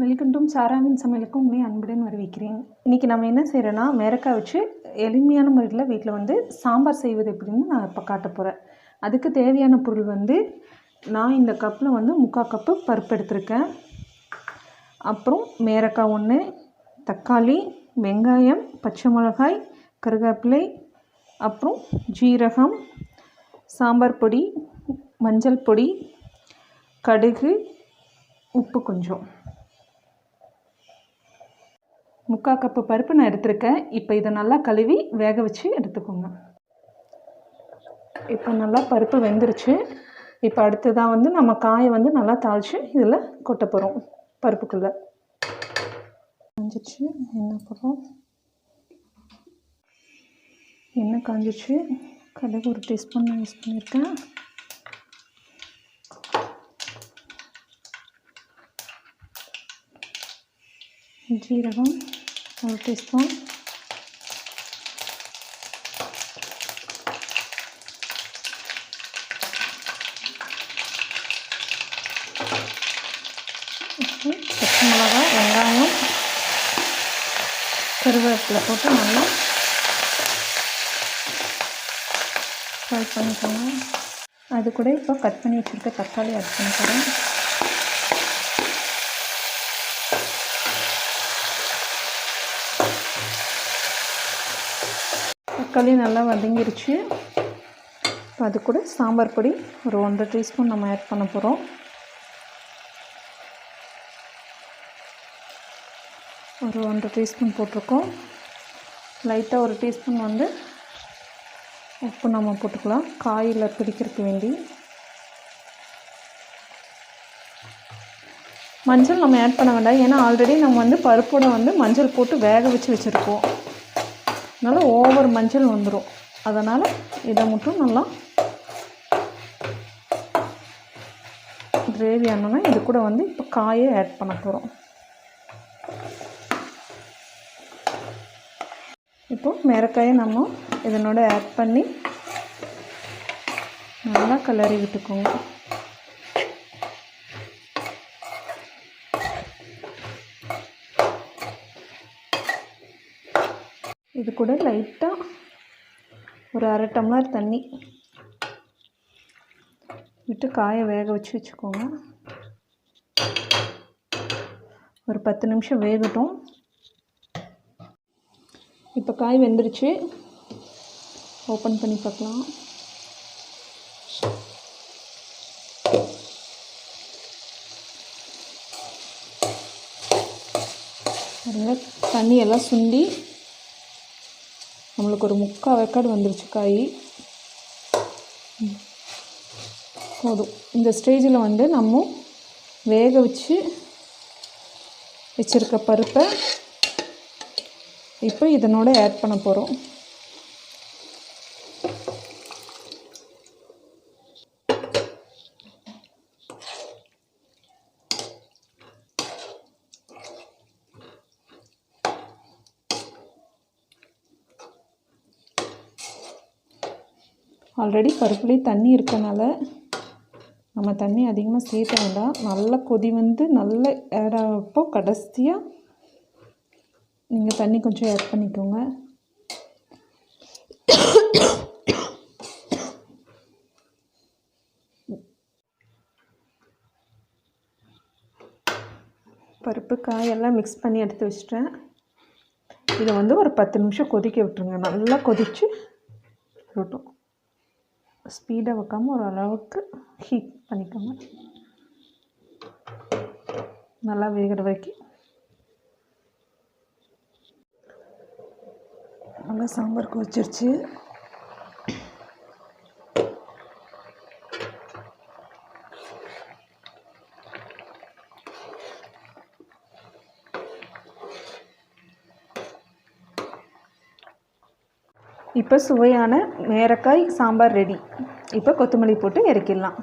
Welcome to சாராவின் சமையலுக்கு உங்களை அன்புடன் வரவேற்கிறேன். இன்றைக்கி நம்ம என்ன செய்கிறோன்னா, மேரக்காய் வச்சு எளிமையான முறையில் வீட்டில் வந்து சாம்பார் செய்வது எப்படின்னு நான் இப்போ காட்ட போகிறேன். அதுக்கு தேவையான பொருள் வந்து நான் இந்த கப்பில் வந்து 3/4 கப்பு பருப்பு எடுத்திருக்கேன். அப்புறம் மேரக்காய் 1, தக்காளி, வெங்காயம், பச்சை மிளகாய், கருவேப்பிலை, அப்புறம் ஜீரகம், சாம்பார் பொடி, மஞ்சள் பொடி, கடுகு, உப்பு கொஞ்சம். 3/4 கப்பு பருப்பு நான் எடுத்திருக்கேன். இப்போ இதை நல்லா கழுவி வேக வச்சு எடுத்துக்கோங்க. இப்போ நல்லா பருப்பு வெந்துருச்சு. இப்போ அடுத்ததாக வந்து நம்ம காயை வந்து நல்லா தாளித்து இதில் கொட்ட போகிறோம். பருப்புக்குள்ளே காஞ்சிச்சு, எண்ணெய் போடுறோம். எண்ணெய் காஞ்சிச்சு, கடுகு 1 டீஸ்பூன் நான் யூஸ் பண்ணியிருக்கேன். ஜீரகம் 1 டீஸ்பூன், பச்சை மிளகாய், வெங்காயம், கருவேப்பிலை போட்டு நல்லா ஃப்ரை பண்ணிக்கோங்க. அது கூட இப்போ கட் பண்ணி வச்சுருக்க தக்காளி ஆட் பண்ணிக்கிறேன். தக்காளி நல்லா வதங்கிருச்சு. இப்போ அது கூட சாம்பார் பொடி ஒரு 1.5 டீஸ்பூன் நம்ம ஆட் பண்ண போகிறோம். ஒரு 1.5 டீஸ்பூன் போட்டிருக்கோம். லைட்டாக 1 டீஸ்பூன் வந்து உப்பு நம்ம போட்டுக்கலாம், காயில் பிடிக்கிறதுக்கு வேண்டி. மஞ்சள் நம்ம ஆட் பண்ண வேண்டாம், ஏன்னா ஆல்ரெடி நம்ம வந்து பருப்போட வந்து மஞ்சள் போட்டு வேக வச்சு வச்சுருக்கோம். அதனால் ஓவர் மஞ்சள் வந்துடும். அதனால் இதை மட்டும் நல்லா கிரேவி ஆனோன்னா இது கூட வந்து இப்போ காயை ஆட் பண்ண போகிறோம். இப்போது மேரக்காயை நம்ம இதனோட ஆட் பண்ணி நல்லா கிளறி விட்டுக்கோங்க. இது கூட லைட்டாக ஒரு 1/2 டம்ளர் தண்ணி விட்டு காயை வேக வச்சுக்கோங்க. ஒரு 10 நிமிஷம் வேகட்டும். இப்போ காய் வெந்துருச்சு, ஓப்பன் பண்ணி பார்க்கலாம். பாருங்கள், தண்ணி எல்லாம் சுண்டி நம்மளுக்கு ஒரு 3/4 வேக்காடு வந்துருச்சு காய். போதும். இந்த ஸ்டேஜில் வந்து நம்ம வேக வச்சுருக்க பருப்பை இப்போ இதனோட ஆட் பண்ண போகிறோம். ஆல்ரெடி பருப்புலேயே தண்ணி இருக்கனால நம்ம தண்ணி அதிகமாக சேர்த்த வேண்டாம். நல்லா கொதி வந்து நல்லா ஆட் ஆகிறப்போ கடைசியாக நீங்கள் தண்ணி கொஞ்சம் ஆட் பண்ணிக்கோங்க. பருப்பு காயெல்லாம் மிக்ஸ் பண்ணி எடுத்து வச்சிட்டேன். இதை வந்து ஒரு 10 நிமிஷம் கொதிக்க விட்டுருங்க. நல்லா கொதித்து விட்டோம். ஸ்பீடாக வைக்காமல் ஓரளவுக்கு ஹீட் பண்ணிக்கோங்க. நல்லா வேகிற வரைக்கும். நல்லா சாம்பார் கொதிச்சிருச்சு. இப்போ சுவையான மேரக்காய் சாம்பார் ரெடி. இப்போ கொத்தமல்லி போட்டு இறக்கிடலாம்.